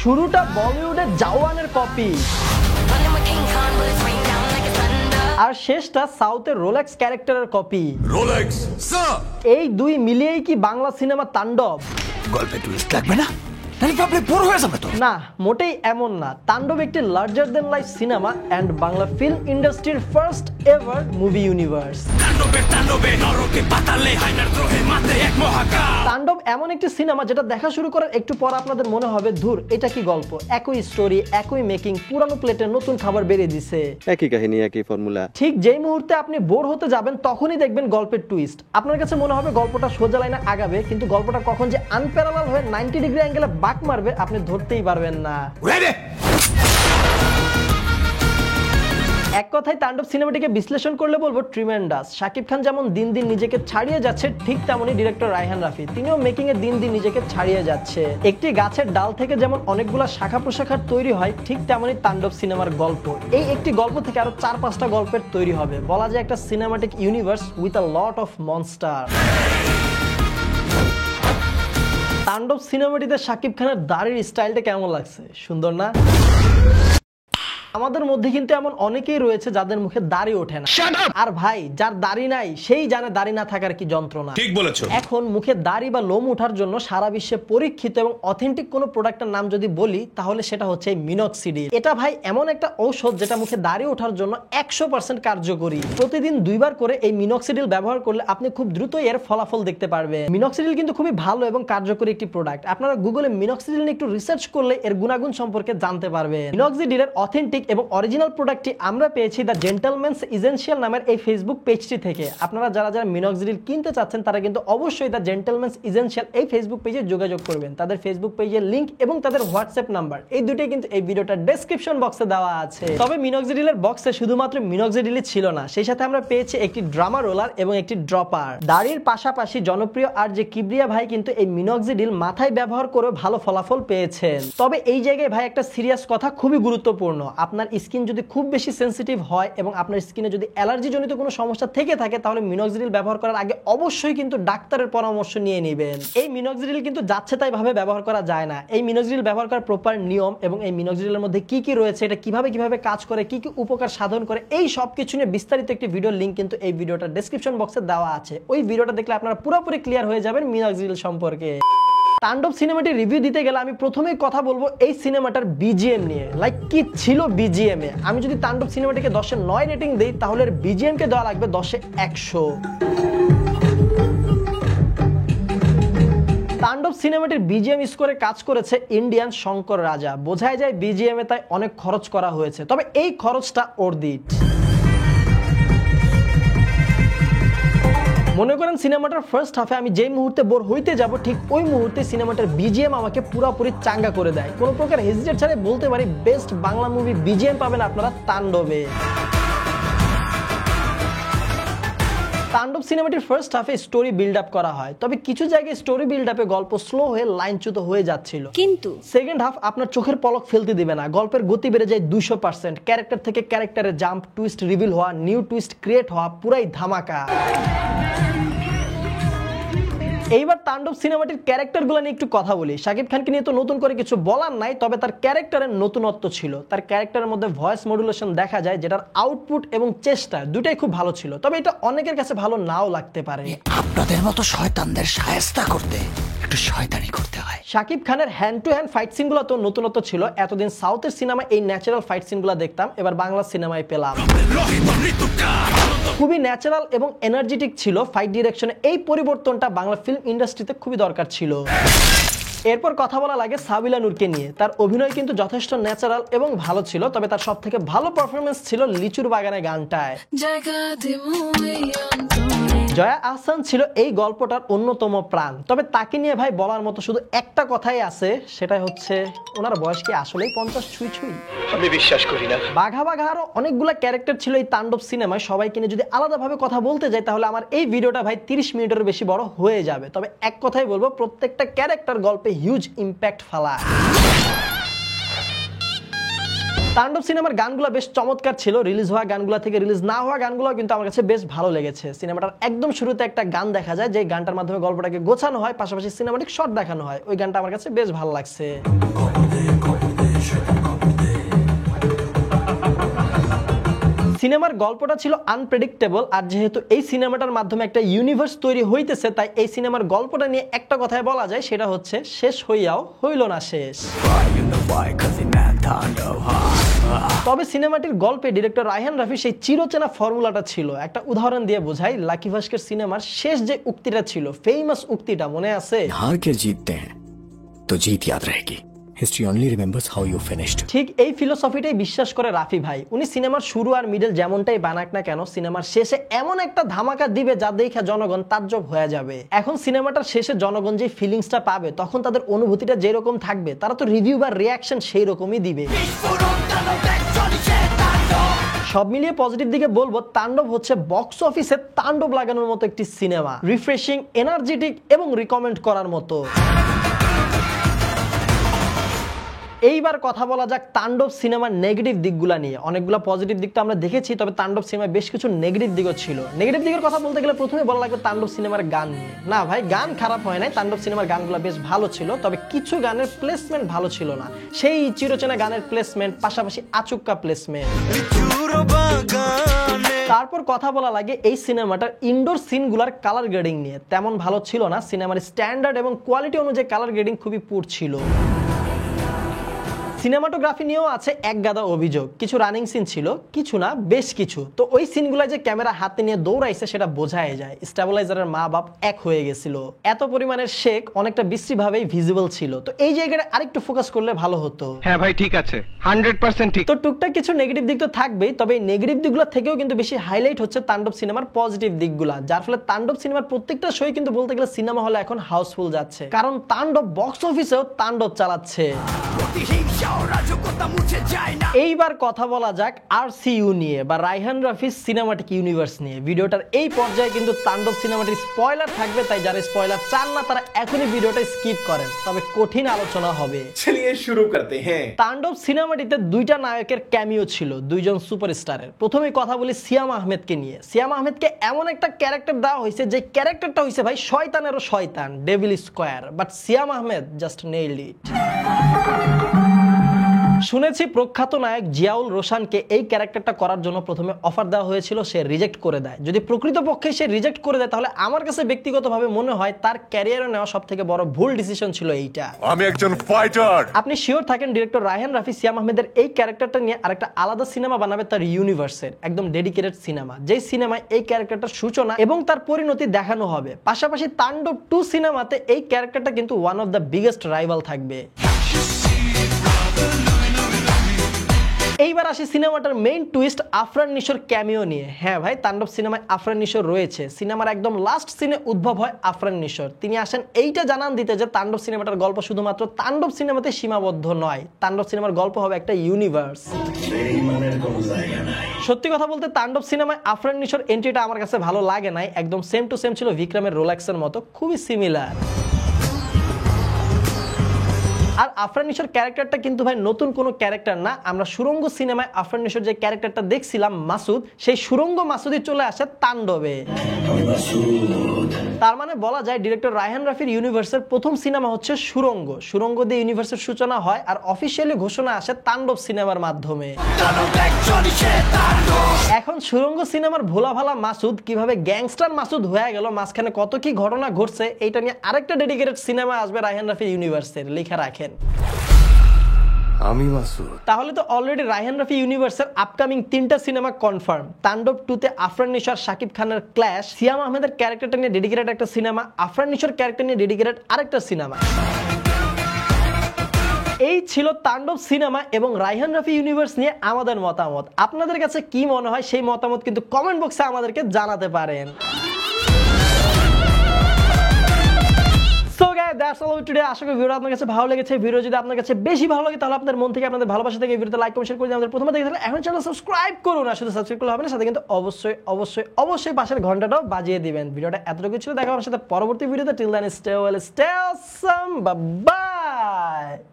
শুরুটা বলিউডের জওয়ানের কপি আর শেষটা সাউথের রোলেক্স ক্যারেক্টারের কপি। রোলেক্স স্যার, এই দুই মিলিয়েই কি বাংলা সিনেমা তাণ্ডব? গল্পে টুইস্ট লাগবে না? নাকি পাবলিক বোর হয়ে যাবে তো? না, মোটেই এমন না। তাণ্ডব একটি larger than life cinema and Bangla film ইন্ডাস্ট্রির first ever movie universe. Tandav এমন একটি সিনেমা যেটা দেখা শুরু করার একটু পর আপনাদের মনে হবে ধুর এটা কি গল্প, একই স্টোরি, একই মেকিং, পুরানো প্লেটে নতুন খাবার বেরিয়ে দিছে, একই কাহিনী, একই ফর্মুলা। ঠিক যেই মুহূর্তে আপনি বোর হতে যাবেন তখনই দেখবেন গল্পের টুইস্ট। আপনার কাছে মনে হবে গল্পটা সোজা লাইনে আগাবে, কিন্তু গল্পটা কখন যে আনপ্যারালাল হয়ে 90 ডিগ্রি অ্যাঙ্গেলে বাঁক মারবে আপনি ধরতেই পারবেন না। এক কথায় তাণ্ডব সিনেমাটিকে বিশ্লেষণ করলে বলবো ট্রিমেন্ডাস। শাকিব খান যেমন দিন দিন নিজেকে ছাড়িয়ে যাচ্ছে, ঠিক তেমনই ডিরেক্টর রায়হান রাফি তিনিও মেকিং এ দিন দিন নিজেকে ছাড়িয়ে যাচ্ছে। একটি গাছের ডাল থেকে যেমন অনেকগুলো শাখা প্রশাখার তৈরি হয়, ঠিক তেমনই তাণ্ডব সিনেমার গল্প। এই একটি গল্প থেকে আরো 4-5টা গল্পের তৈরি হবে। বলা যায় একটা cinematic universe with a lot of monster. তাণ্ডব সিনেমাটিতে শাকিব খানের দাড়ির স্টাইলটা কেমন লাগছে? সুন্দর না? আমাদের মধ্যে কিন্তু এমন অনেকেই রয়েছে যাদের মুখে দাড়ি ওঠে না। আর ভাই, যার দাড়ি নাই সেই জানে দাড়ি না থাকার কি যন্ত্রণা। ঠিক বলেছো। এখন মুখে দাড়ি বা লোম ওঠার জন্য সারা বিশ্বে পরীক্ষিত এবং অথেন্টিক কোনো প্রোডাক্টের নাম যদি বলি তাহলে সেটা হচ্ছে মিনক্সিডিল। এটা ভাই এমন একটা ঔষধ যেটা মুখে দাড়ি ওঠার জন্য 100% কার্যকরী। প্রতিদিন 2 বার করে এই মিনক্সিডিল ব্যবহার করলে আপনি খুব দ্রুত এর ফলাফল দেখতে পারবেন। মিনক্সিডিল কিন্তু খুবই ভালো এবং কার্যকরী একটি প্রোডাক্ট। আপনারা গুগলে মিনক্সিডিল নিয়ে একটু রিসার্চ করলে এর গুণাগুণ সম্পর্কে জানতে পারবেন। মিনক্সিডিলের অথেন্টিক এবং অরিজিনাল প্রোডাক্টটি আমরা পেয়েছি দ্য জেন্টলম্যানস ইসেনশিয়াল নামের এই ফেসবুক পেজটি থেকে। আপনারা যারা যারা মিনক্সিডিল কিনতে চাচ্ছেন তারা কিন্তু অবশ্যই দ্য জেন্টলম্যানস ইসেনশিয়াল এই ফেসবুক পেজে যোগাযোগ করবেন। তাদের ফেসবুক পেজের লিংক এবং তাদের হোয়াটসঅ্যাপ নাম্বার এই দুটোই কিন্তু এই ভিডিওটার ডেসক্রিপশন বক্সে দেওয়া আছে। তবে মিনক্সিডিলের বক্সে শুধুমাত্র মিনক্সিডিলই ছিল না, সেই সাথে আমরা পেয়েছি একটি ড্রামা রোলার এবং একটি ড্রপার। দাড়ির পাশাপাশি জনপ্রিয় আর যে কিবরিয়া ভাই কিন্তু এই মিনক্সিডিল মাথায় ব্যবহার করে ভালো ফলাফল পেয়েছেন। তবে এই জায়গায় ভাই একটা সিরিয়াস কথা খুবই গুরুত্বপূর্ণ। আপনার স্কিন যদি খুব বেশি সেনসিটিভ হয় এবং আপনার স্কিনে যদি অ্যালার্জি জনিত কোনো সমস্যা থেকে থাকে তাহলে মিনক্সিডিল ব্যবহার করার আগে অবশ্যই কিন্তু ডাক্তারের পরামর্শ নিয়ে নেবেন। এই মিনক্সিডিল কিন্তু যাচ্ছে তাই ভাবে ব্যবহার করা যায় না। এই মিনক্সিডিল ব্যবহার করার প্রপার নিয়ম এবং এই মিনক্সিডিলের মধ্যে কি কি রয়েছে, এটা কিভাবে কাজ করে, কি কি উপকার সাধন করে, এই সব কিছু নিয়ে বিস্তারিত একটি ভিডিওর লিংক কিন্তু এই ভিডিওটার ডেসক্রিপশন বক্সে দেওয়া আছে। ওই ভিডিওটা দেখলে আপনারা পুরোপুরি ক্লিয়ার হয়ে যাবেন মিনক্সিডিল সম্পর্কে। তাণ্ডব সিনেমাটির রিভিউ দিতে গেলে আমি প্রথমেই কথা বলবো এই সিনেমাটার বিজিএম নিয়ে। লাইক কি ছিল বিজিএম এ? আমি যদি তাণ্ডব সিনেমাটিকে 10-এ 9 রেটিং দেই তাহলে এর বিজিএম কে দেওয়া লাগবে 10-এ 100। তাণ্ডব সিনেমাটির বিজিএম স্কোরে কাজ করেছে ইন্ডিয়ান শঙ্কর রাজা। বোঝাই যায় বিজিএম এ তাই অনেক খরচ করা হয়েছে, তবে এই খরচটা অর্থিত। মনে করেন সিনেমাটার ফার্স্ট হাফে আমি যেই মুহূর্তে বোর হইতে যাব ঠিক ওই মুহূর্তে সিনেমাটার বিজিএম আমাকে পুরোপুরি চাঙ্গা করে দেয়। কোনো প্রকার হেজিটেট ছাড়াই বলতে পারি বেস্ট বাংলা মুভি বিজিএম পাবেন আপনারা তাণ্ডবে। তাণ্ডব সিনেমাটির ফার্স্ট হাফে স্টোরি বিল্ড আপ করা হয়, তবে কিছু জায়গায় স্টোরি বিল্ড আপে গল্প স্লো হয়ে লাইনচ্যুত হয়ে যাচ্ছিল। কিন্তু সেকেন্ড হাফ আপনার চোখের পলক ফেলতে দিবে না। গল্পের গতি বেড়ে যায় 200%। ক্যারেক্টার থেকে ক্যারেক্টারে জাম্প, টুইস্ট রিভিল হওয়া, নিউ টুইস্ট ক্রিয়েট হওয়া, পুরাই ধামাকা। এইবার তাণ্ডব সিনেমাটির ক্যারেক্টারগুলো নিয়ে একটু কথা বলি। শাকিব খানকে নিয়ে তো নতুন করে কিছু বলার নাই, তবে তার ক্যারেক্টারের নতুনত্ব ছিল। তার ক্যারেক্টারের মধ্যে ভয়েস মডুলেশন দেখা যায় যেটার আউটপুট এবং চেষ্টা দুটাই খুব ভালো ছিল, তবে এটা অনেকের কাছে ভালো নাও লাগতে পারে। আপনাদের মতো শয়তানদের শায়েস্তা করতে একটু শয়তানি করতে হয়। শাকিব খানের হ্যান্ড টু হ্যান্ড ফাইট সিনগুলো তো নতুনত্ব ছিল। এতদিন সাউথের সিনেমায় এই ন্যাচারাল ফাইট সিনগুলো দেখতাম, এবার বাংলা সিনেমায় পেলাম। খুবই ন্যাচারাল এবং এনার্জেটিক ছিল ফাইট ডিরেকশনে। এই পরিবর্তনটা বাংলা ফিল্ম ইন্ডাস্ট্রিতে খুবই দরকার ছিল। এরপর কথা বলা লাগে সাবিলা নূরকে নিয়ে। তার অভিনয় কিন্তু যথেষ্ট ন্যাচারাল এবং ভালো ছিল, তবে তার সব থেকে ভালো পারফরমেন্স ছিল লিচুর বাগানে গানটায়। জয়া আহসান ছিল এই গল্পটার অন্যতম প্রাণ, তবে তাকে নিয়ে ভাই বলার মতো শুধু একটা কথাই আছে, সেটাই হচ্ছে ওনার বয়স কি আসলেই 50 ছুঁই ছুঁই? আমি বিশ্বাস করি না। বাঘা বাঘা আরো অনেকগুলা ক্যারেক্টার ছিল এই তাণ্ডব সিনেমায়। সবাইকে নিয়ে যদি আলাদাভাবে কথা বলতে যাই তাহলে আমার এই ভিডিওটা ভাই 30 মিনিটের বেশি বড় হয়ে যাবে। তবে এক কথাই বলবো, প্রত্যেকটা ক্যারেক্টার গল্পে হিউজ ইম্প্যাক্ট ফেলা। তাণ্ডব সিনেমার গানগুলো বেশ চমৎকার ছিল, রিলিজ হওয়া গানগুলো থেকে রিলিজ না হওয়া গানগুলো কিন্তু আমার কাছে বেশ ভালো লেগেছে। সিনেমাটার একদম শুরুতে একটা গান দেখা যায়, যে গানটার মাধ্যমে গল্পটাকে গোছানো হয়, পাশাপাশি সিনেমাটিক শট দেখানো হয়, ওই গানটা আমার কাছে বেশ ভালো লাগছে। সিনেমার গল্পটা ছিল আনপ্রেডিক্টেবল, আর যেহেতু এই সিনেমাটার মাধ্যমে একটা ইউনিভার্স তৈরি হইতেছে, তাই এই সিনেমার গল্পটা নিয়ে একটা কথায় বলা যায়, সেটা হচ্ছে শেষ হইয়াও হইল না শেষ। তবে সিনেমাটির গল্পে ডিরেক্টর রায়হান রাফি সেই চিরচেনা ফর্মুলাটা ছিল। একটা উদাহরণ দিয়ে বোঝাই, লাকি ভাস্কর সিনেমার শেষ যে উক্তিটা ছিল, ফেমাস উক্তিটা মনে আছে? हार के जीतते हैं तो जीत याद रहेगी, history only remembers how you finished. ঠিক এই ফিলোসফিটাই বিশ্বাস করে রাফি ভাই। উনি সিনেমার শুরু আর মিডল যেমনটাই বানাক না কেন, সিনেমার শেষে এমন একটা ধামাকা দিবে যা দেখে জনগণ তাজ্জব হয়ে যাবে। এখন সিনেমাটার শেষে জনগণ যে ফিলিংসটা পাবে, তখন তাদের অনুভূতিটা যেরকম থাকবে, তারা তো রিভিউ বা রিয়াকশন সেই রকমই দিবে। সব মিলিয়ে পজিটিভ দিকে বলবো, তাণ্ডব হচ্ছে বক্স অফিসে তাণ্ডব লাগানোর মতো একটি সিনেমা, রিফ্রেশিং, এনার্জেটিক এবং রিকমেন্ড করার মতো। এইবার কথা বলা যাক তাণ্ডব সিনেমার নেগেটিভ দিকগুলো নিয়ে। অনেকগুলো পজিটিভ দিক তো আমরা দেখেছি, তবে তাণ্ডব সিনেমায় বেশ কিছু নেগেটিভ দিকও ছিল। নেগেটিভ দিকের কথা বলতে গেলে প্রথমে বলা লাগবে তাণ্ডব সিনেমার গান নিয়ে। না ভাই, গান খারাপ হয় নাই, তাণ্ডব সিনেমার গানগুলো বেশ ভালো ছিল, তবে কিছু গানের প্লেসমেন্ট ভালো ছিল না। সেই চিরচেনা গানের প্লেসমেন্ট, পাশাপাশি আচুক্কা প্লেসমেন্ট। তারপর কথা বলা লাগে এই সিনেমাটার ইনডোর সিনগুলার কালার গ্রেডিং নিয়ে। তেমন ভালো ছিল না, সিনেমার স্ট্যান্ডার্ড এবং কোয়ালিটি অনুযায়ী কালার গ্রেডিং খুবই পুর ছিল। সিনেমাটোগ্রাফি নিয়েও আছে এক গাদা অভিযোগ। কিছু রানিং সিন ছিল, কিছু না বেশ কিছু। তো ওই সিনগুলো যে ক্যামেরা হাতে নিয়ে দৌড়াইছে সেটা বোঝাই যায়। স্টেবিলাইজারের মা বাপ এক হয়ে গেছিল। এত পরিমাণের শেক অনেকটা বিশ্রীভাবেই ভিজিবল ছিল। তো এই জায়গাটা আরেকটু ফোকাস করলে ভালো হতো। হ্যাঁ ভাই, ঠিক আছে, 100% ঠিক। তো টুকটাক কিছু নেগেটিভ দিক তো থাকবেই, তবে এই নেগেটিভ দিকগুলো থেকেও কিন্তু বেশি হাইলাইট হচ্ছে তাণ্ডব সিনেমার পজিটিভ দিকগুলা, যার ফলে তাণ্ডব সিনেমার প্রত্যেকটা শোই কিন্তু বলতে গেলে সিনেমা হলে এখন হাউসফুল যাচ্ছে, কারণ তাণ্ডব বক্স অফিসেও তাণ্ডব চালাচ্ছে। এইবার কথা বলা যাক RCU নিয়ে বা রায়হান রাফির সিনেমাটিক ইউনিভার্স নিয়ে। ভিডিওটার এই পর্যায়ে কিন্তু তাণ্ডব সিনেমাটির স্পয়লার থাকবে, তাই যারা স্পয়লার চান না তারা এখনই ভিডিওটা স্কিপ করেন, তবে কঠিন আলোচনা হবে। চলিয়ে শুরু করতে হ্যাঁ। তাণ্ডব সিনেমাটিতে দুইটা নায়কের ক্যামিও ছিল, দুইজন সুপারস্টারের। প্রথমে কথা বলি সিয়াম আহমেদকে নিয়ে। সিয়াম আহমেদকে এমন একটা ক্যারেক্টার দেওয়া হয়েছে, যে ক্যারেক্টারটা হয়েছে ভাই শয়তানেরও শয়তান, devil square, but Siam Ahmed just nailed it. শুনেছি প্রখ্যাত নায়ক জিয়াউল রোশানকে এই ক্যারেক্টারটা করার জন্য প্রথমে অফার দেওয়া হয়েছিল, সে রিজেক্ট করে দেয়। যদি প্রকৃতপক্ষে সে রিজেক্ট করে দেয়, তাহলে আমার কাছে ব্যক্তিগতভাবে মনে হয় তার ক্যারিয়ারে নেওয়া সবথেকে বড় ভুল ডিসিশন ছিল এইটা। আমি একজন ফাইটার। আপনি শিওর থাকেন ডিরেক্টর রায়হান রাফি সিয়াম আহমেদের এই ক্যারেক্টারটা নিয়ে আরেকটা আলাদা সিনেমা বানাবে তার ইউনিভার্সের, একদম ডেডিকেটেড সিনেমা, যেই সিনেমায় এই ক্যারেক্টারটার সূচনা এবং তার পরিণতি দেখানো হবে। পাশাপাশি তাণ্ডব 2 সিনেমাতে এই ক্যারেক্টারটা কিন্তু one of the biggest rival থাকবে। এইবার আসি সিনেমাটার মেইন টুইস্ট আফরান নিশোর ক্যামিও নিয়ে। হ্যাঁ ভাই, তাণ্ডব সিনেমায় আফরান নিশো রয়েছে। সিনেমার একদম লাস্ট সিনে উদ্ভব হয় আফরান নিশোর। তিনি আসেন এইটা জানান দিতে যে তাণ্ডব সিনেমাটার গল্প শুধুমাত্র তাণ্ডব সিনেমাতে সীমাবদ্ধ নয়, তাণ্ডব সিনেমার গল্প হবে একটা ইউনিভার্স। সত্যি কথা বলতে তাণ্ডব সিনেমায় আফরান নিশোর এন্ট্রিটা আমার কাছে ভালো লাগে নাই। একদম সেম টু সেম ছিল বিক্রমের রোলেক্সের মতো, খুবই সিমিলার। আর আফরান নিশোর ক্যারেক্টারটা কিন্তু ভাই নতুন কোনো ক্যারেক্টার না। আমরা সুরঙ্গ সিনেমায় আফরান নিশোর যে ক্যারেক্টারটা দেখছিলাম মাসুদ, সেই সুরঙ্গ মাসুদই চলে আসে তাণ্ডবে। তার মানে বলা যায় ডিরেক্টর রায়হান রাফির ইউনিভার্সের প্রথম সিনেমা হচ্ছে সুরঙ্গ। সুরঙ্গ দিয়ে ইউনিভার্সের সূচনা হয়, আর অফিসিয়ালি ঘোষণা আসে তাণ্ডব সিনেমার মাধ্যমে। এখন সুরঙ্গ সিনেমার ভোলা ভালা মাসুদ কিভাবে গ্যাংস্টার মাসুদ হয়ে গেল, মাঝখানে কত কি ঘটনা ঘটছে, এইটা নিয়ে আরেকটা ডেডিকেটেড সিনেমা আসবে রায়হান রাফির ইউনিভার্সের, লেখা রাখেন। আমি মাসুদ। তাহলে তো অলরেডি রায়হান রাফি ইউনিভার্সের আপকামিং 3টা সিনেমা কনফার্ম। তাণ্ডব 2 তে আফরান নিশো আর শাকিব খানের ক্ল্যাশ, সিয়াম আহমেদের ক্যারেক্টারটা নিয়ে ডেডিকেটেড একটা সিনেমা, আফরান নিশোর ক্যারেক্টার নিয়ে ডেডিকেটেড আরেকটা সিনেমা। এই ছিল তাণ্ডব সিনেমা এবং রায়হান রাফি ইউনিভার্স নিয়ে আমাদের মতামত। আপনাদের কাছে কি মনে হয় সেই মতামত কিন্তু কমেন্ট বক্সে আমাদেরকে জানাতে পারেন। So guys, that's all of today. আশা করি ভিডিও আপনার কাছে ভালো লেগেছে। ভিডিও যদি আপনার কাছে বেশি ভালো লাগে তাহলে আপনাদের মন থেকে আপনাদের ভালোবাসা থেকে ভিডিওতে লাইক কমেন্ট শেয়ার করে দিন। আমাদের প্রথমে দেখে থাকলে এখন চ্যানেল সাবস্ক্রাইব করুন। আর শুধু সাবস্ক্রাইব করলে হবে না, সাথে কিন্তু অবশ্যই অবশ্যই অবশ্যই পাশের ঘন্টাটাও বাজিয়ে দিবেন। ভিডিওটা এতটুকু ছিল, দেখা আমার সাথে পরবর্তী ভিডিওতে। Till then stay well, stay awesome, bye by.